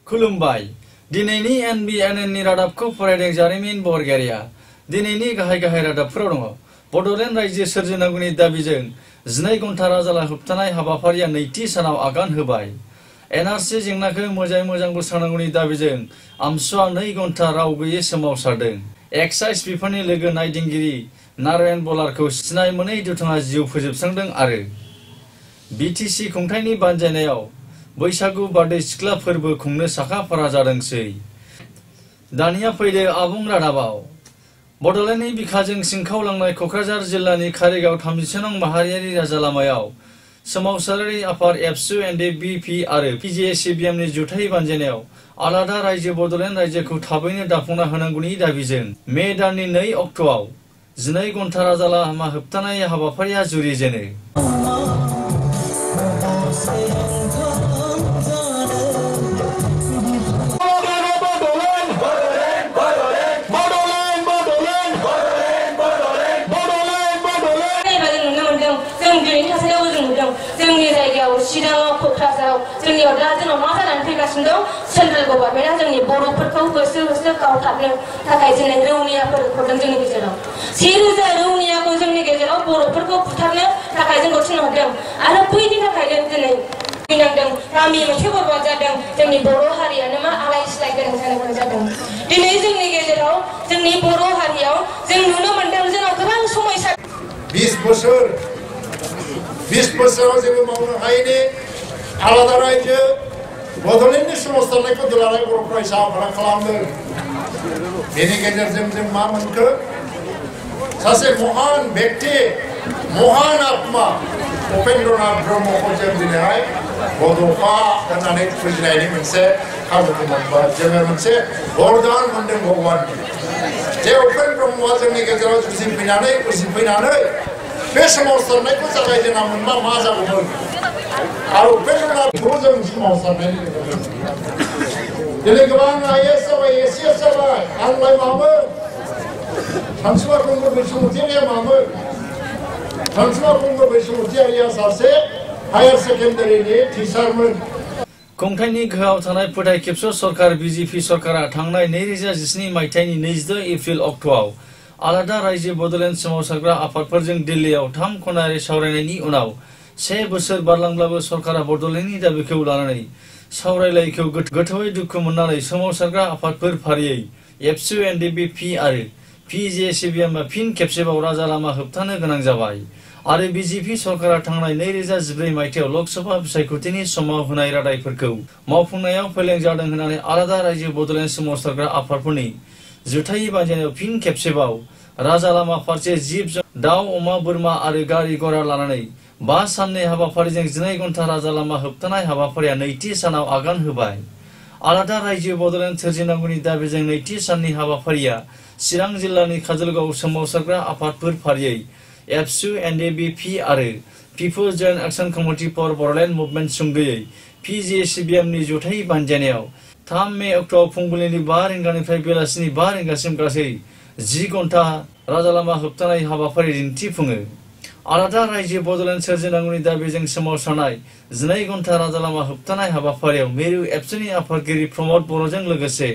खुलुमबाय दिनैनि NBN नि रादाबखौ फरायदों जारिमिन बरगयारिया दिनैनि गाहाय रादाबफोराव दङ बडलेण्ड रायजो सोरजिनांगौनि दाबिजों 12 घन्टा राजाला होबथानाय हाबाफारिया नैथि सानाव आगान होबाय NRC जेंनाखौ मोजां बोस्रांनांगौनि दाबिजों आमसुआ 2 घन्टा राव गैयै सोमावसारदों एक्साइज बिफाननि लोगो नायदिंगिरि नारायण बलारखौ सिनाय मोनै दुथाङा जिउ फोजोबस्रांदों आरो BTC खुंथायनि बानजायनायाव बैसागु बारदै सिख्ला फोरबो खुंनो साखाफारा जादोंसै दानिया फैदो आबुं रादाबाव बडलेण्डनि बिखाजों सिंखावलांनाय कक्राझार जिल्लानि कारिगाव 30 नं माहारियारि राजा लामायाव सोमावसारारि आफाद एबसु NDBP आरो PGCBM नि जुथाइ बानजायनायाव आलादा रायजो बडलेण्ड रायजोखौ थाबैनो दाफुंना होनांगौनि दाबिजों मे दाननि 2 अक्ट'आव 12 घन्टा राजा लामा होबथानाय हाबाफारिया जुरिजेनो जोंनि जायगायाव चिराङाव कक्राझाराव जोंनियाव दा जोंनाव मा जानानै फैगासिनो दं सेन्ट्रेल गभर्नमेन्टआ जोंनि बर'फोरखौ होसो गावथारनो थाखाय जोंनि रौनियाफोर हरदों जोंनि गेजेराव 1000 रौनियाखौ जोंनि गेजेराव बर'फोरखौ बुथारनो थाखाय जोंखौ थिनहरदों आरो बैनि थाखायनो दिनै फैनांदों गामि मोनसे बरबाद जादों जोंनि बर' हारियानो मा आलाय सिलाय गोनां जानो गोनां जादों दिनै जोंनि गेजेराव जोंनि बर' हारियाव जों नुनो मोनदों जोंनाव गोबां समस्या 20 बोसोराव जेबो मावनो हायैनि आलादा रायजो बडलेण्डनि सोमावसारनायखौ दुलाराय बर'फोरा साफा खालामदों बेनि गेजेरजों जों मा मोनखो सासे महान व्यक्ति महान आत्मा उपेन्द्रनाथ ब्रह्मखौ जों दिनैहाय बड'फा होननानै फुजिनायनि मोनसे खाबुखौ मोनबाय जोङो मोनसे वरदान मोनदों भगवाननि जे उपेन्द्र ब्रह्मआ जोंनि गेजेराव उजिफैनानै बे सोमावसारनायखौ जागायजेना मोनबा मा जागौमोन आरो उपेन्द्रनाथखौ जों सोमावसारनायनि गेजेरजों दिनै गोबां IAS जाबाय ACS जाबाय आंलाय मामोन सानसुमा खुंगुर बैसुमुतिया मामोन सानसुमा खुंगुर बैसुमुतिया सासे हायार सेकेन्डारिनि टिचारमोन खुंथायनि गोहोआव थानाय फोथाय खेबस' सरकार BJP सरकारा थांनाय 2017 मायथाइनि 22 एप्रिल अक्ट'आव आलादा रायजो बडलेण्ड सोमावसारग्रा आफादफोरजों दिल्लीयाव 3 खनायारि सावरायनायनि उनाव 1 बोसोर बारलांब्लाबो सरकारा बडलेण्डनि दाबिखौ लानानै सावरायलायखौ गोथौयै दुखु मोननानै सोमावसारग्रा आफादफोर फारियै एबसु NDBP आरो PGCBM फिन खेबसेबाव राजा लामा होबथानो गोनां जाबाय आरो BJP सरकारा थांनाय 2014 मायथाइयाव लोकसभा बिसायख'थिनि समाव होनाय रादायफोरखौ मावफुंनायाव फेलें जादों होननानै आलादा रायजो बडलेण्ड सोमावसारग्रा आफादफोरनि जुथाइ बानजायनायाव फिन खेबसेबाव राजा लामा फारसे जिब दाउ अमा बोरमा आरो गारि गरा लानानै 5 साननि हाबाफारिजों 12 घन्टा राजा लामा होबथानाय हाबाफारिया नैथि सानाव आगान होबाय आलादा रायजो बडलेण्ड सोरजिनांगौनि दाबिजों नैथि साननि हाबाफारिया चिरां जिल्लानि काजलगाव सोमावसारग्रा आफादफोर फारियै एबसु NDBP आरो peoples joint action committee for Bodoland movement सुंदयै PGCBM नि जुथाइ बानजायनायाव 3 मे अक्ट'आव फुंबिलिनि 5 रिंगानिफ्राय बेलासिनि 5 रिंगासिम गासै 10 घन्टा राजा लामा होबथानाय हाबाफारि दिन्थिफुङो आलादा रायजो बडलेण्ड सोरजिनांगौनि दाबिजों सोमावसारनाय 12 घन्टा राजा लामा होबथानाय हाबाफारियाव मिरु एबसुनि आफादगिरि प्रमद बर'जों लोगोसे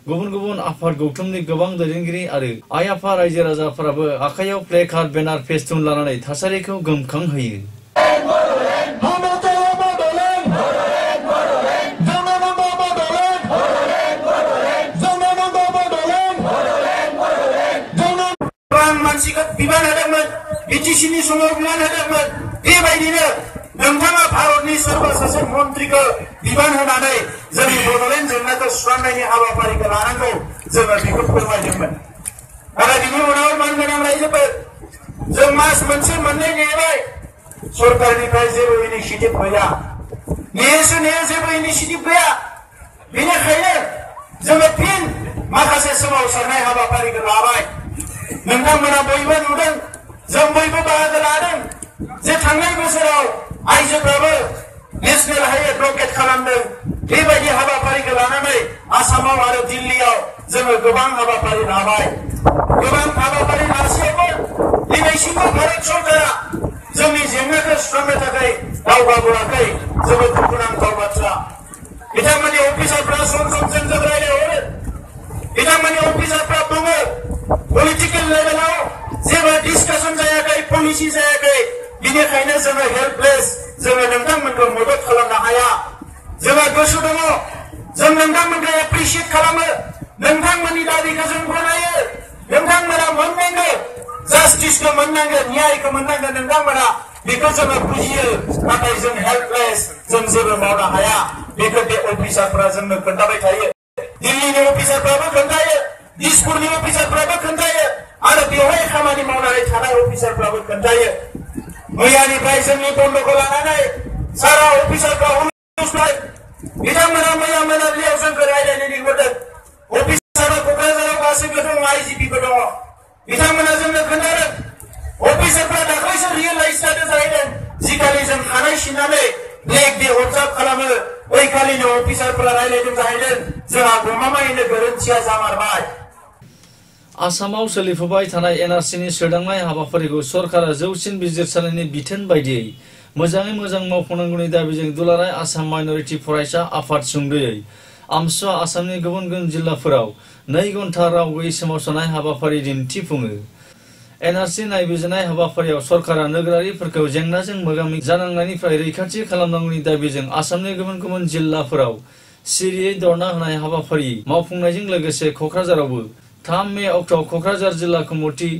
गुबुन आफाद गौथुमनि गोबां दैदेनगिरि आरो आइ आफा रायजो राजाफोराबो आखायाव प्ले कार्ड बेनार फेस्टुन लानानै थासारिखौ गोमखांहोयो बिबान होदोंमोन BTCनि समाव बिबान होदोंमोन बेबायदिनो नोंथाङा भारतनि सोरबा सासे मन्थ्रिखौ बिबान होनानै जोंनि बडलेण्ड जेंनाखौ सुस्रांनायनि हाबाफारिखौ लानांगौ जोङो बेखौ फोरमायदोंमोन आरो बिनि उनाव मानगोनां रायजोफोर जों मास मोनसे मोननै नेबाय सरकारनिफ्राय जेबो इनिसिएटिभ गैया नेयो जेबो इनिसिएटिभ गैया बेनिखायनो जोङो फिन माखासे सोमावसारनाय हाबाफारिखौ लाबाय नोंथांमोना बयबो नुदों जों बयबो बाहागो लादों जे थांनाय बोसोराव आइजोफ्राबो नेशनेल हाइवे ब्लकेट खालामदों बेबायदि हाबाफारिखौ लानानै आसामाव आरो दिल्लीयाव जोङो गोबां हाबाफारि लाबाय गोबां हाबाफारि लासेयावबो दिनैसिमबो भारत सरकारा जोंनि जेंनाखौ सुस्रांनो थाखाय दावगाबोआखै जोबोद दुखुनांथाव बाथ्रा बिथांमोननि अफिसारफ्रा सम रायलाय हरो बिथांमोननि अफिसारफ्रा बुङो पलिटिकेल लेभेलाव जेबो डिसकासन जायाखै पलिसि जायाखै बिनिखायनो जोङो हेल्पलेस जोङो नोंथांमोनखौ मदद खालामनो हाया जोङो गोसो दङ जों नोंथांमोनखौ एप्रिसिएट खालामो नोंथांमोननि दाबिखौ जों गनायो नोंथांमोना मोननांगौ जास्टिसखौ मोननांगौ न्यायखौ मोननांगौ नोंथांमोना बेखौ जोङो बुजियो नाथाय जों हेल्पलेस जों जेबो मावनो हाया बेखौ बे अफिसारफ्रा जोंनो खोन्थाबाय थायो दिल्लीनि अफिसारफ्राबो खोन्थायो दिसपुरनि अफिसारफ्राबो खोन्थायो आरो बेवहाय खामानि मावनानै थानाय अफिसारफ्राबो खोन्थायो मैयानिफ्राय जोंनि बन्द'खौ लानानै सारा अफिसारफ्रा अनुस्लाय बिथांमोना मैया मोनाबिलियाव जोंखौ रायज्लायनो लिंहरदों अफिसारा क'क्राझाराव गासैबो दङ आइजिपिबो दङ बिथांमोना जोंनो खोन्थादों अफिसारफ्रा दाख्लैसो रियेलाइज जादों जाहैदों जिखालि जों खानाय सिननानै ब्लेक डे अबजार्भ खालामो बैखालिनो अफिसारफ्रा रायज्लायदों जाहैदों जोंहा गमामायैनो गोरोन्थिया जामारबाय आसामाव सोलिफुबाय थानाय एनआरसिनि सोदांनाय हाबाफारिखौ सरकारा जौसिन बिजिरसालिनि बिथोन बायदियै मोजाङै मोजां मावफुंनांगौनि दाबिजों दुलाराय आसाम माइनरिटि फरायसा आफाद सुंद'यै आमसुआ आसामनि गुबुन गुबुन जिल्लाफोराव 2 घन्टा राव गैयै सोमावसारनाय हाबाफारि दिन्थिफुङो एनआरसि नायबिजिरनाय हाबाफारियाव सरकारा नोगोरारिफोरखौ जेंनाजों मोगा-मोगि जानांनायनिफ्राय रैखाथि खालामनांगौनि दाबिजों आसामनि गुबुन गुबुन जिल्लाफोराव सिरियै धरना होनाय हाबाफारि मावफुंनायजों लोगोसे क'क्राझारावबो 3 मे अक्ट'आव क'क्राझार जिल्ला कमिटि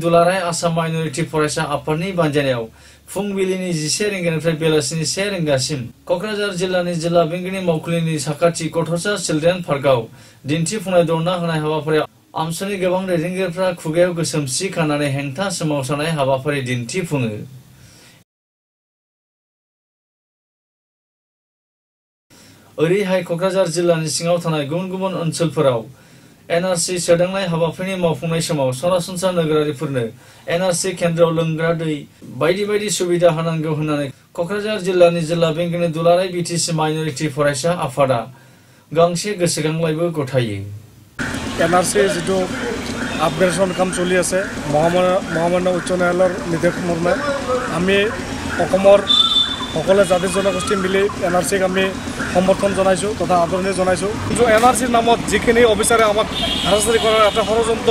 दुलाराय आसाम माइनरिटि फरायसा आफादनि बानजायनायाव फुंबिलिनि 11 रिंगानिफ्राय बेलासिनि 1 रिंगासिम क'क्राझार जिल्लानि जिल्ला बेंगिरि मावखुलिनि साखाथि गथ'सा चिल्ड्रेन पार्कआव दिन्थिफुंनाय धरना होनाय हाबाफारियाव आमसुनि गोबां दैदेनगिरिफ्रा खुगायाव गोसोम सि खानानै हेंथा सोमावसारनाय हाबाफारि दिन्थिफुङो ओरैहाय क'क्राझार जिल्लानि सिङाव थानाय गुबुन गुबुन ओनसोलफोराव एनआरसि सोदांनाय हाबाफारिनि मावफुंनाय समाव सरासनस्रा नोगोरारिफोरनो एनआरसि केन्द्रआव लोंग्रा दै बायदि बायदि सुबिदा होनांगौ होननानै क'क्राझार जिल्लानि जिल्ला बेंगिरि दुलाराय बिटिसि माइनरिटि फरायसा आफादा गांसे गोसोखांलाइबो गथायो एनआरसि जितु আপগ্ৰেডেশ্যন কাম চলি আছে মহামান্য উচ্চ ন্যায়ালয়ৰ নিৰ্দেশ মৰ্মে আমি অসমৰ সকলে জাতি জনগোষ্ঠী মিলি এনআৰচিক আমি সমৰ্থন জনাইছোঁ তথা আদৰণি জনাইছোঁ কিন্তু এনআৰচিৰ নামত যিখিনি অফিচাৰে আমাক হাৰাশাস্তি কৰাৰ এটা ষড়যন্ত্ৰ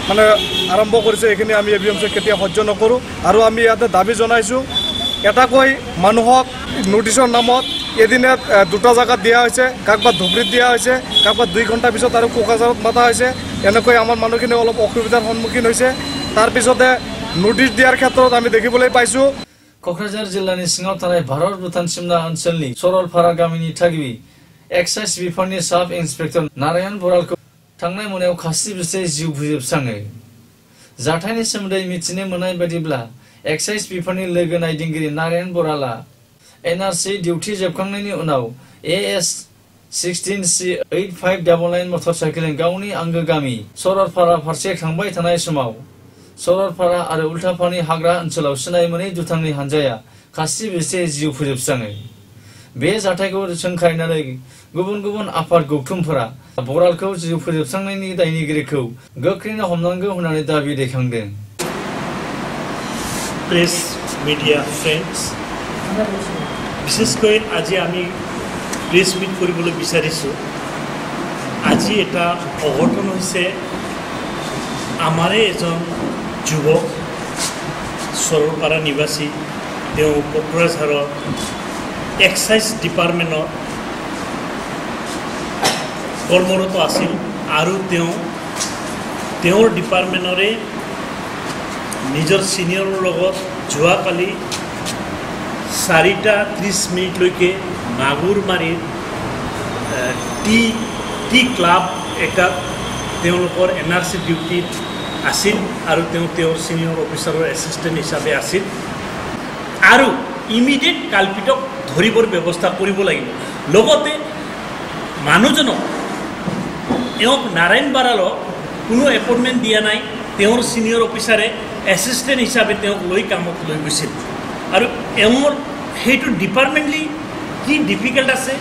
মানে আৰম্ভ কৰিছে এইখিনি আমি এবিএমচি কেতিয়া সহ্য নকৰোঁ আৰু আমি ইয়াতে দাবী জনাইছোঁ এটাকৈ মানুহক নোটিছৰ নামত এদিনে 2টা জায়গা দিয়া হয়েছে কাকবা ধুবড়ীত দিয়া হয়েছে কাকবা 2 ঘণ্টা পিছত আৰু কোকৰাঝাৰত মাতা হয়েছে এনেকৈ আমাৰ মানুহখিনি অলপ অসুবিধাৰ সন্মুখীন হৈছে তাৰ পিছতে নোটিছ দিয়াৰ ক্ষেত্ৰত আমি দেখিবলৈ পাইছোঁ क'क्राझार जिल्लानि सिङाव थानाय भारत भुटान सिमना ओनसोलनि सरलपारा गामिनि थागिबि एक्साइज बिफाननि साब इन्सपेक्टर नारायण बरालखौ थांनाय मोनायाव खास्रि बिस्रि जिउ फोजोबस्राङो जाथायनि सोमोन्दै मिथिनो मोननाय बायदिब्ला एक्साइज बिफाननि लोगो नायदिंगिरि नारायण बराला एनआरसि डिउटि जोबखांनायनि उनाव AS 16C8599 मटरसाइकेलजों गावनि आंगो गामि सरलपारा फारसे थांबाय थानाय समाव सरलपारा आरो उल्टापानि हाग्रा ओनसोलाव सिनाय मोनै दुथांनि हानजाया खास्रि बिस्रि जिउ फोजोबस्राङो बे जाथायखौ सोंखारिनानै गुबुन गुबुन आफाद गौथुमफोरा बरालखौ जिउ फोजोबस्रांनायनि दायनिगिरिखौ गोख्रैनो हमनांगौ होननानै दाबि दैखांदों प्रेस मिडिया फ्रेंड्स বিশেষকৈ আজি আমি প্ৰেছ মিট কৰিবলৈ বিচাৰিছোঁ আজি এটা অঘটন হৈছে আমাৰে এজন যুৱক সৰলপাৰা নিবাসী তেওঁ কোকৰাঝাৰৰ এক্সাইজ ডিপাৰ্টমেণ্টৰ কৰ্মৰত আছিল আৰু তেওঁৰ ডিপাৰ্টমেণ্টৰে নিজৰ সিনিয়ৰৰ লগত যোৱাকালি 4:30 মাগুৰমাৰীৰ টি ক্লাব এটাত তেওঁলোকৰ এনআৰচি ডিউটিত আছিল আৰু তেওঁৰ সিনিয়ৰ অফিচাৰৰ এছিষ্টেণ্ট হিচাপে আছিল আৰু ইমিডিয়েট কালপিতক ধৰিবৰ ব্যৱস্থা কৰিব লাগিব লগতে মানুহজনক তেওঁক নাৰায়ণ বৰালক কোনো এপইণ্টমেণ্ট দিয়া নাই তেওঁৰ সিনিয়ৰ অফিচাৰে এছিষ্টেণ্ট হিচাপে তেওঁক লৈ কামত লৈ গৈছিল আৰু এওঁৰ সেইটো ডিপাৰ্টমেণ্টলি কি ডিফিকাল্ট আছে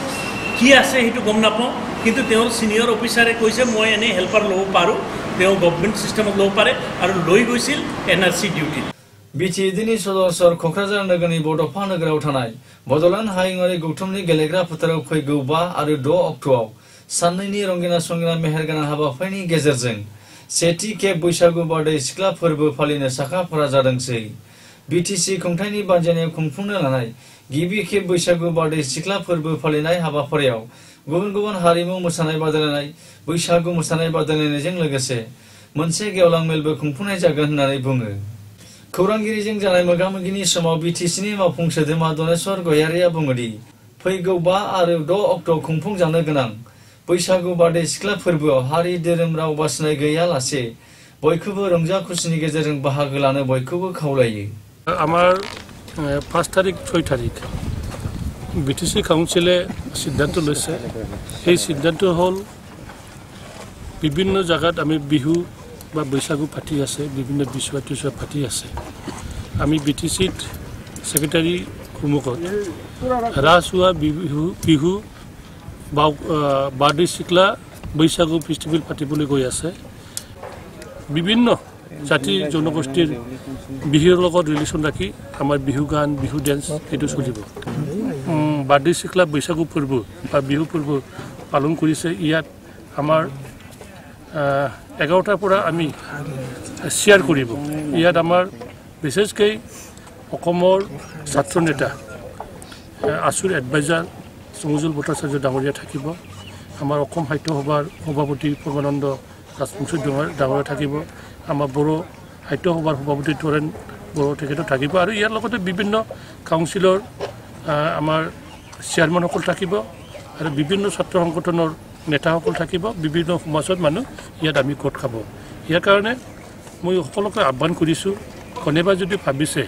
কি আছে সেইটো গম নাপাওঁ কিন্তু তেওঁৰ সিনিয়ৰ অফিচাৰে কৈছে মই এনে হেল্পাৰ ল'ব পাৰোঁ তেওঁ গভৰ্ণমেণ্ট সিস্টেমত ল'ব পাৰে আৰু লৈ গৈছিল এনআৰচি ডিউটিত बिटिएडिनि सदर क'क्राझार नोगोरनि बड'फा नोगोराव थानाय बड'लेण्ड हायुङारि गौथुमनि गेलेग्रा फोथाराव फैगौ 5 आरो 6 अक्ट'आव साननैनि रंगिना संगिना मेहेरगोनां हाबाफारिनि गेजेरजों सेथि खेब बैसागु बारदै सिख्ला फोरबो फालिनो साखाफारा जादोंसै। बिटिसि खुंथायनि बानजायनायाव खुंफुंनो लानाय गिबि खेब बैसागु बारदै सिख्ला फोरबो फालिनाय हाबाफारियाव गुबुन गुबुन हारिमु मोसानाय बादायलायनाय, बैसागु मोसानाय बादायलायनायजों लोगोसे मोनसे गेवलां मेलबो खुंफुंनाय जागोन होननानै बुङो। खौरांगिरिजों जानाय मोगा-मोगिनि समाव बिटिसिनि मावफुं सोद्रोमा दनेश्वर गयारिया बुङोदि फैगौ 5 आरो 6 अक्ट'आव खुंफुंजानो गोनां बैसागु बारदै सिख्ला फोरबोआव हारि धोरोम राव बासिनाय गैयालासे बयखौबो रंजा खुसिनि गेजेरजों बाहागो लानो बयखौबो खावलायो। আমার 5 তারিখ 6 তারিখ বিটিসি কাউন্সিলে সিদ্ধান্ত লৈছে। এই সিদ্ধান্ত হল বিভিন্ন জায়গাত আমি বিহু বা বৈশাগু পাতি আছে, বিভিন্ন বিশ্বুৱা পাতি আছে। আমি বিটিসিত সেক্রেটারি সন্মুখত ৰাজহুৱা বিহু বা বাৰदै চিকলা বৈশাগু ফেষ্টিভেল পাতিবলৈ গৈ আছে। বিভিন্ন জাতি জনগোষ্ঠীৰ বিহুৰ লগত ৰিলেশ্যন ৰাখি আমাৰ বিহু গান, বিহু ডেন্স এইটো চলিব। বাৰदै চিকলা বৈশাগু পৰ্ব বা বিহু পৰ্ব পালন কৰিছে। ইয়াত আমাৰ 11টাৰ পৰা আমি শ্বেয়াৰ কৰিব। ইয়াত আমাৰ বিশেষকৈ অসমৰ ছাত্ৰ নেতা আছুৰ এডভাইজাৰ চমুজুল ভট্টাচাৰ্য ডাঙৰীয়া থাকিব। আমাৰ অসম সাহিত্য সভাৰ সভাপতি পৰমানন্দ ৰাজবংশী ডাঙৰীয়া থাকিব। আমাৰ বড়ো সাহিত্য সভাৰ সভাপতি তৰেণ বড়ো তেখেতো থাকিব। আৰু ইয়াৰ লগতে বিভিন্ন কাউন্সিলৰ আমাৰ চেয়াৰমেনসকল থাকিব আৰু বিভিন্ন ছাত্ৰ সংগঠনৰ নেতাসকল থাকিব। বিভিন্ন সমাজৰ মানুহ ইয়াত আমি গোট খাব। ইয়াৰ কাৰণে মই সকলোকে আহ্বান কৰিছোঁ, কোনোবা যদি ভাবিছে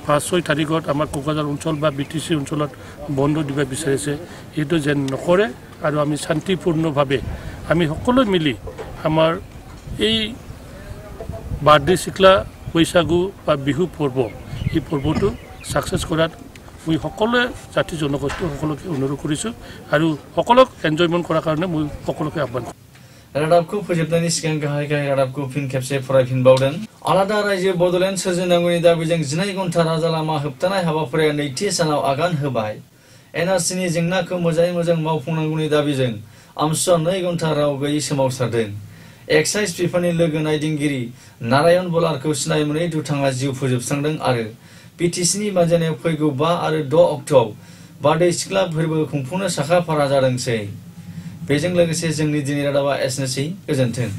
5-6 তাৰিখত আমাৰ কোকৰাঝাৰ অঞ্চল বা বিটিচি অঞ্চলত বন্ধ দিব বিচাৰিছে, এইটো যেন নকৰে আৰু আমি শান্তিপূৰ্ণভাৱে আমি সকলোৱে মিলি আমাৰ এই বাৰदै চিকলা বৈশাগু বা বিহু পৰ্ব, এই পৰ্বটো ছাকচেছ কৰাত মই সকলোৱে জাতি জনগোষ্ঠী সকলোকে অনুৰোধ কৰিছোঁ আৰু সকলোক এনজয়মেণ্ট কৰাৰ কাৰণে মই সকলোকে আহ্বান কৰিছোঁ। रादाबखौ फोजोबनायनि सिगां गाहाय रादाबखौ फिन खेबसे फरायफिनबावदों। आलादा रायजो बड'लेण्ड सोरजिनांगौनि दाबिजों 12 घन्टा राजा लामा होबथानाय हाबाफारिया नैथि सानाव आगान होबाय। एनआरसिनि जेंनाखौ मोजाङै मोजां मावफुंनांगौनि दाबिजों आमसुआ 2 घन्टा राव गैयै सोमावसारदों। एक्साइज बिफाननि लोगो नायदिंगिरि नारायण बलारखौ सिनाय मोनै दुथाङा जिउ फोजोबस्रांदों आरो बिटिसिनि बानजायनायाव फैगौ 5 आरो 6 अक्ट'आव बारदै सिख्ला फोरबो खुंफुंनो साखाफारा जादोंसै। बेजों लोगोसे जोंनि दिनै रादाबा एसेनोसै। गोजोन्थों।